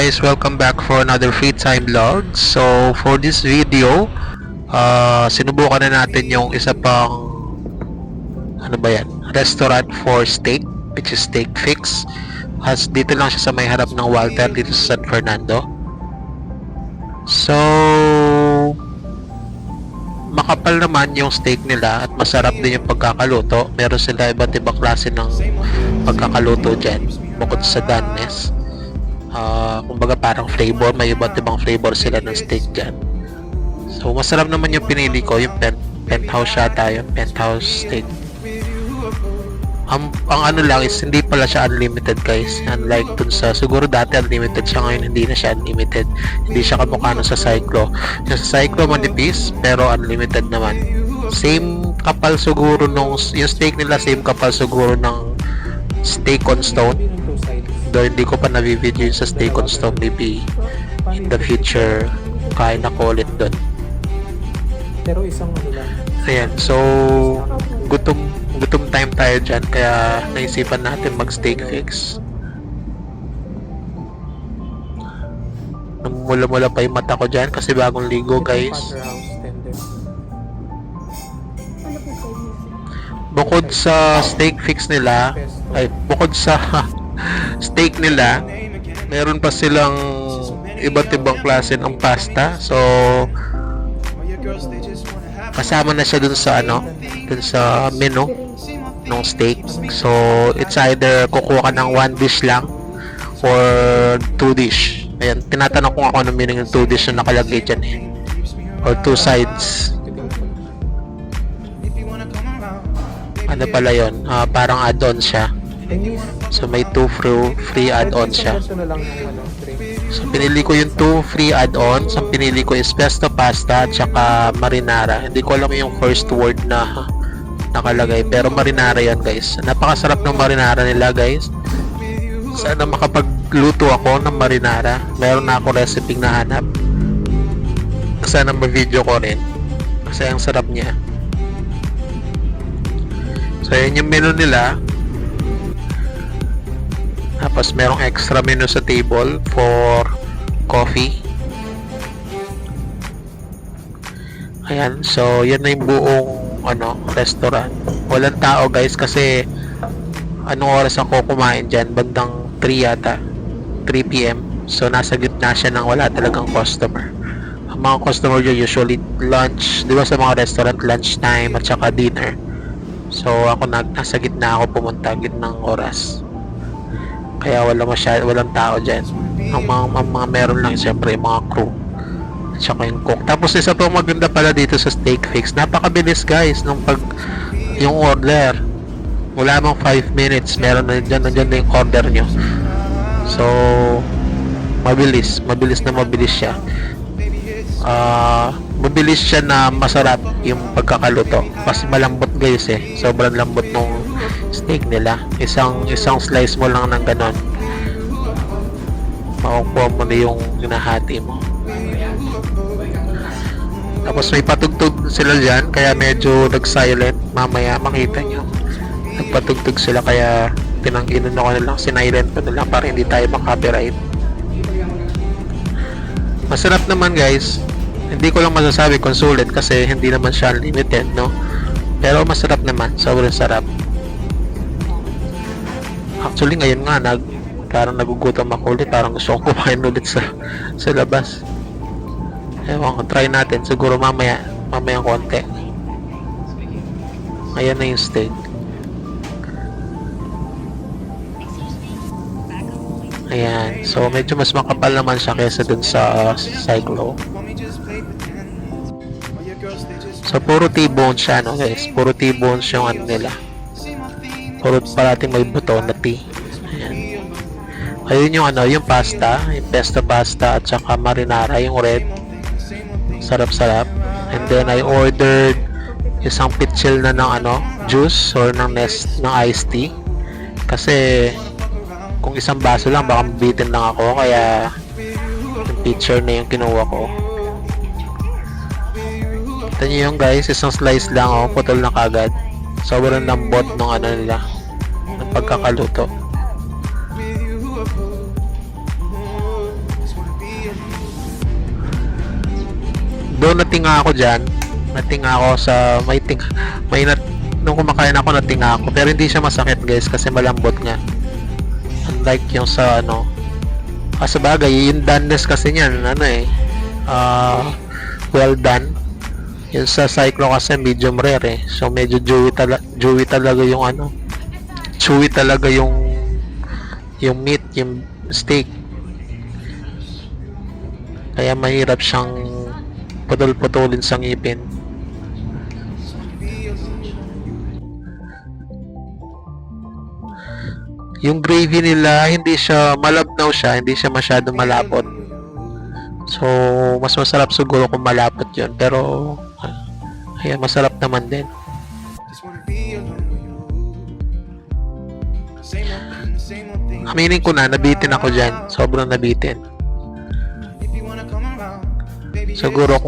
guys, welcome back for another free time vlog. So for this video, sinubukan na natin yung isa pang restaurant for steak, which is Steak Fix. Dito lang siya sa may harap ng Walter dito sa San Fernando. So makapal naman yung steak nila at masarap din yung pagkakaluto. Meron sila iba't ibang klase ng pagkakaluto dyan bukod sa doneness. Kumbaga parang flavor, may iba't ibang flavor sila ng steak dyan. So masarap naman yung pinili ko, yung penthouse yata, yung penthouse steak. Ang ano lang is hindi pala siya unlimited guys, unlike dun sa, siguro dati unlimited siya, ngayon hindi na siya unlimited. Hindi siya kamukha nun sa Cyclo. Yung sa Cyclo manipis pero unlimited naman. Same kapal siguro nung yung steak nila, same kapal siguro ng steak on stone. Though hindi ko pa na-video yun sa steak on stone, maybe in the future kain ako ulit doon. Pero isang ano lang. Ayan, so gutom time tayo dyan, kaya naisipan natin mag Steak Fix. Namumula-mula pa yung mata ko dyan kasi bagong ligo guys. Bukod sa Steak Fix nila, bukod sa steak nila, meron pa silang iba't ibang klase ng pasta. So kasama na siya dun sa dun sa menu ng steak. So it's either kukuha ka ng 1 dish lang or 2 dish. Ayan, tinatanong ko ako anong meaning ng 2 dish na nakalagay dyan or 2 sides. Ano pala yun? Parang add-on siya. So may 2 free add-on siya. So pinili ko yung 2 free add-ons. Ang pinili ko is pesto pasta at saka marinara. Hindi ko alam yung first word na nakalagay, pero marinara yan guys. Napakasarap ng marinara nila guys. Sana makapagluto ako ng marinara. Meron na ako recipe na hanap. Sana ma-video ko rin kasi ang sarap niya. So yan yung menu nila. Tapos merong extra menu sa table for coffee. Ayan, so yan na yung buong restaurant. Walang tao guys kasi anong oras ako kumain dyan? Bandang 3 yata, 3 PM. So nasa gitna siya ng wala talagang customer. Ang mga customer dyan usually lunch, di ba sa mga restaurant, lunch time at saka dinner. So ako nasa gitna ako pumunta, gitnang oras. Kaya walang tao dyan. Ang mga meron lang siyempre yung mga crew at saka yung cook. Tapos isa pang maganda pala dito sa Steak Fix, napakabilis guys ng yung order. Wala mang 5 minutes meron na dyan, nandiyan na yung order nyo. So mabilis siya. Mabilis siya na masarap yung pagkakaluto kasi malambot guys sobrang lambot nung steak nila. Isang slice mo lang ng ganon, makukuha mo na yung hinahati mo. Tapos may patugtog sila dyan kaya medyo nag-silent. Mamaya makita nyo nagpatugtog sila kaya pinang-inon ako na lang, sinilent ko na lang para hindi tayo mag-copyright. Masarap naman guys. Hindi ko lang masasabi kung sulit kasi hindi naman siya unlimited, no? Pero masarap naman, sobrang sarap. Actually ngayon nga parang nagugutom ako ulit, parang gusto kong kumain ulit sa labas. Ewan ko, try natin siguro mamaya konti. Ayan na yung steak. Ayan, so medyo mas makapal naman siya kaysa dun sa Cyclo. So puro T-bone siya, no guys, puro T-bones yung nila. Puro parating may buto na T. Ayan. Ayun yung yung pasta, yung pesto pasta at saka marinara, yung red. Sarap-sarap. And then I ordered isang pitchel na ng juice or ng iced tea. Kasi kung isang baso lang baka mabitin lang ako, kaya yung pitcher na yung kinuha ko. Kita nyo yung guys, isang slice lang putol na kagad. Sobrang lambot ng nila, ng pagkakaluto. Doon natinga ako dyan. Natinga ako sa nung kumakain ako natinga ako. Pero hindi siya masakit guys kasi malambot nga. Unlike yung sa ano. Sa bagay, yung doneness kasi niyan, well done. Yung sa Cyclo kasi medium rare eh. So medyo chewy talaga yung chewy talaga yung meat, yung steak. Kaya mahirap siyang putol-putulin sa ngipin. Yung gravy nila, hindi siya malabnaw siya, hindi siya masyadong malapot. So, mas masarap siguro kung malapot yun. Pero, ayan, masarap naman din. Aminin ko na, nabitin ako dyan. Sobrang nabitin. Siguro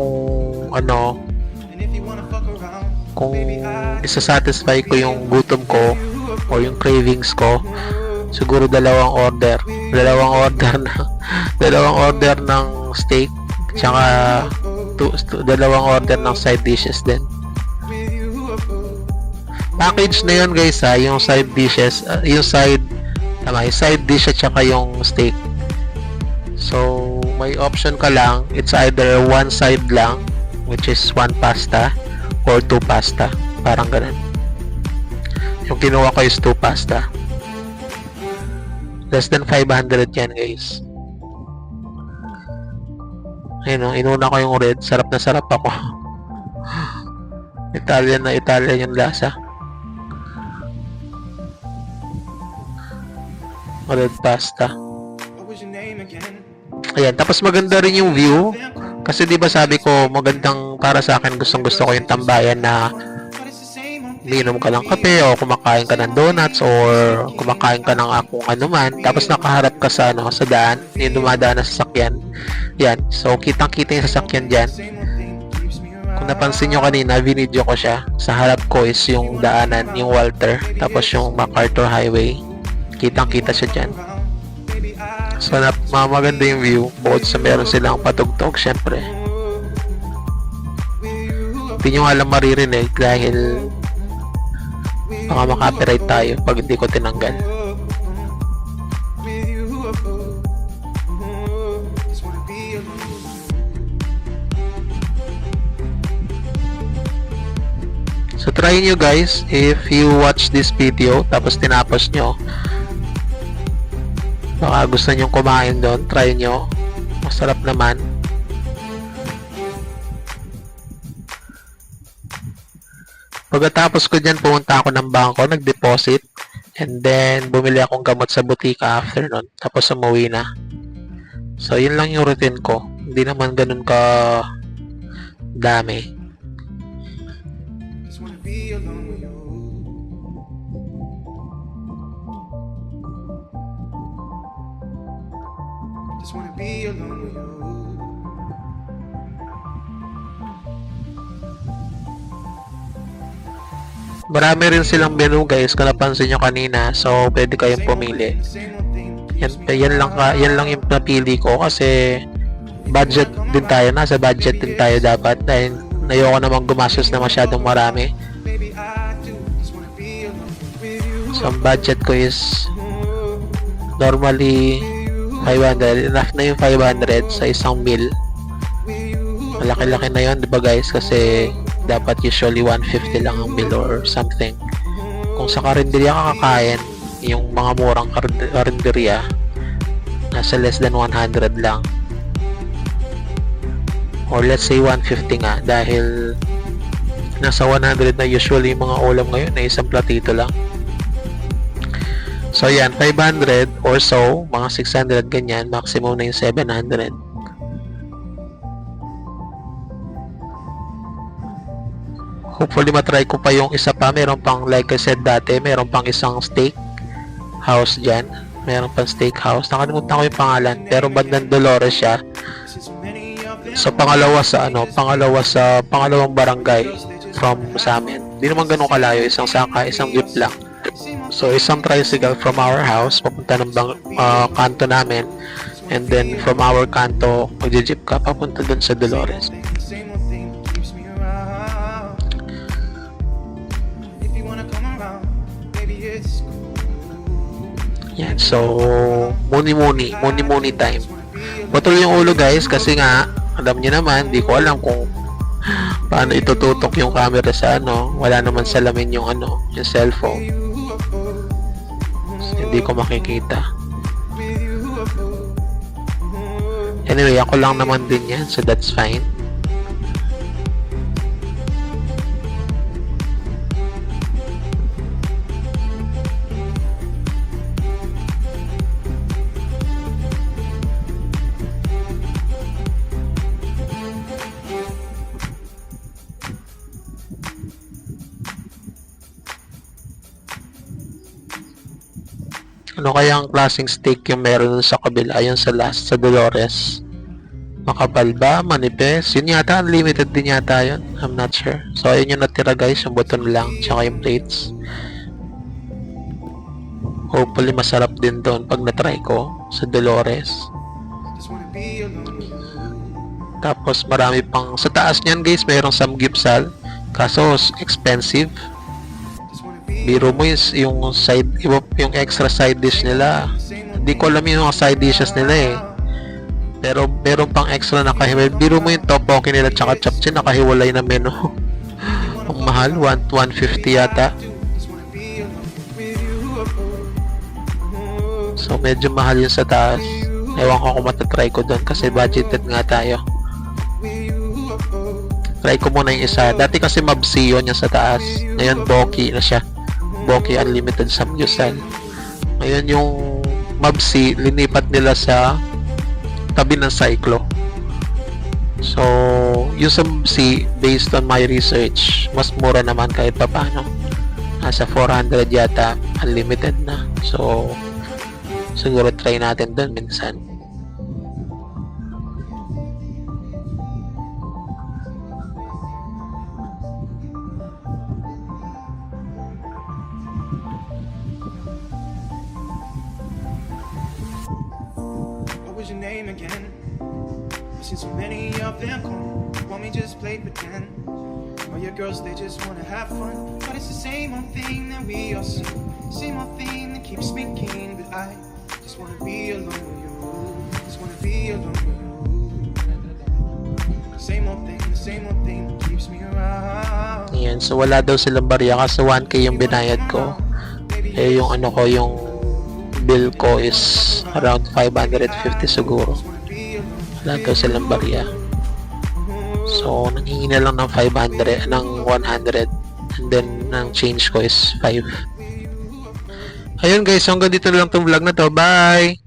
kung isa-satisfy ko yung gutom ko o yung cravings ko, siguro dalawang order ng steak tsaka dalawang order ng side dishes din. Package na yun guys yung side dishes, yung side dish at saka yung steak. So may option ka lang, it's either one side lang, which is one pasta or two pasta, parang ganun. Yung kinuha ko is 2 pasta. Less than 500 yan guys. Ayun o, inuna ko yung red. Sarap na sarap ako. Italian yung lasa. Red pasta. Ayan, tapos maganda rin yung view. Kasi di ba sabi ko, magandang para sa akin, gustong-gusto ko yung tambayan na minom ka ng kape o kumakain ka ng donuts or kumakain ka ng kung ano man, tapos nakaharap ka sa sa daan, yung dumadaan na sasakyan. Yan, so kitang-kita yung sasakyan dyan. Kung napansin nyo kanina, video ko siya. Sa harap ko is yung daanan, yung Walter, tapos yung MacArthur Highway. Kitang-kita siya dyan. So maganda yung view, bukod sa meron silang patugtog syempre. Hindi nyo alam maririnig dahil baka makapiright tayo pag hindi ko tinanggal. So try nyo guys, if you watch this video tapos tinapos nyo, baka gusto nyo kumain doon, try nyo, masarap naman. Pagkatapos ko dyan, pumunta ako ng bangko, nag-deposit, and then bumili akong gamot sa butika after nun, tapos umuwi na. So yun lang yung routine ko, hindi naman ganun ka dami. Just wanna be alone with you. Marami rin silang menu guys, kung napansin nyo kanina, so pwede kayong pumili. Yan lang yung napili ko kasi budget din tayo, nasa budget din tayo dapat dahil ayoko namang gumastos na masyadong marami. So ang budget ko is normally 500, enough na yung 500 sa isang meal. Malaki-laki na yun, diba guys, kasi dapat usually 150 lang ang meal or something. Kung sa karinderya ka kakain, yung mga murang karinderya, nasa less than 100 lang. Or let's say 150 nga, dahil nasa 100 na usually yung mga ulam ngayon na isang platito lang. So yan, 500 or so, mga 600 ganyan, maximum na yung 700. Hopefully matry ko pa yung isa pa. Meron pang, like I said dati, meron pang isang steak house dyan. Meron pang steak house. Nakalimutan ko yung pangalan, pero bandang Dolores siya. So pangalawang barangay from sa amin. Hindi naman ganun kalayo, isang saka, isang jeep lang. So isang tricycle from our house papunta ng kanto namin, and then from our kanto magje-jeep ka papunta dun sa Dolores. Yan, so muni time. Putol yung ulo guys kasi nga alam niyo naman, di ko alam kung paano itututok yung camera sa ano. Wala naman salamin yung ano, yung cellphone. So, hindi ko makikita. Anyway, ako lang naman din yan, so that's fine. Ano kaya ang klaseng steak yung meron sa kabila? Ayun sa last, sa Dolores. Makapal ba? Manipes? Yun yata, unlimited din yata yun. I'm not sure. So, ayun yung natira guys, yung button lang, tsaka yung plates. Hopefully, masarap din doon pag na-try ko sa Dolores. Tapos, marami pang, sa taas niyan guys, mayroong samgyeopsal. Kaso, expensive. Biro mo yung side, yung extra side dish nila. Hindi ko alam yung mga side dishes nila eh. Pero meron pang extra nakahiwalay. Biro mo yung tteokbokki nila tsaka chapchae nakahiwalay na menu. Ang mahal, 150 yata. So medyo mahal yun sa taas. Ewan ko kung matatry ko doon kasi budgeted nga tayo. Try ko muna yung isa. Dati kasi Mabsi yun yung sa taas. Ngayon Boki na siya. Boki Unlimited Samgyupsal. Ngayon yung Mabsi, linipat nila sa tabi ng Cyclo. So, yung sa Mabsi, based on my research, mas mura naman kahit pa paano. Nasa 400 yata, unlimited na. So, siguro try natin doon minsan. What's your name again? I've seen so many of them come. Want me just play pretend? All your girls, they just wanna have fun. But it's the same old thing that we all see. Same old thing that keeps me keen. But I just wanna be alone with you. Just wanna be alone with you. Same old thing that keeps me around. Ayan, so wala daw silang barya kasi 1K yung binayad ko. Eh yung ano ko, yung bill ko is around 550 siguro. Wala daw silang barya. So, nanghingi na lang ng 500, ng 100. And then, ang change ko is 5. Ayun guys, hanggang dito lang itong vlog na to. Bye!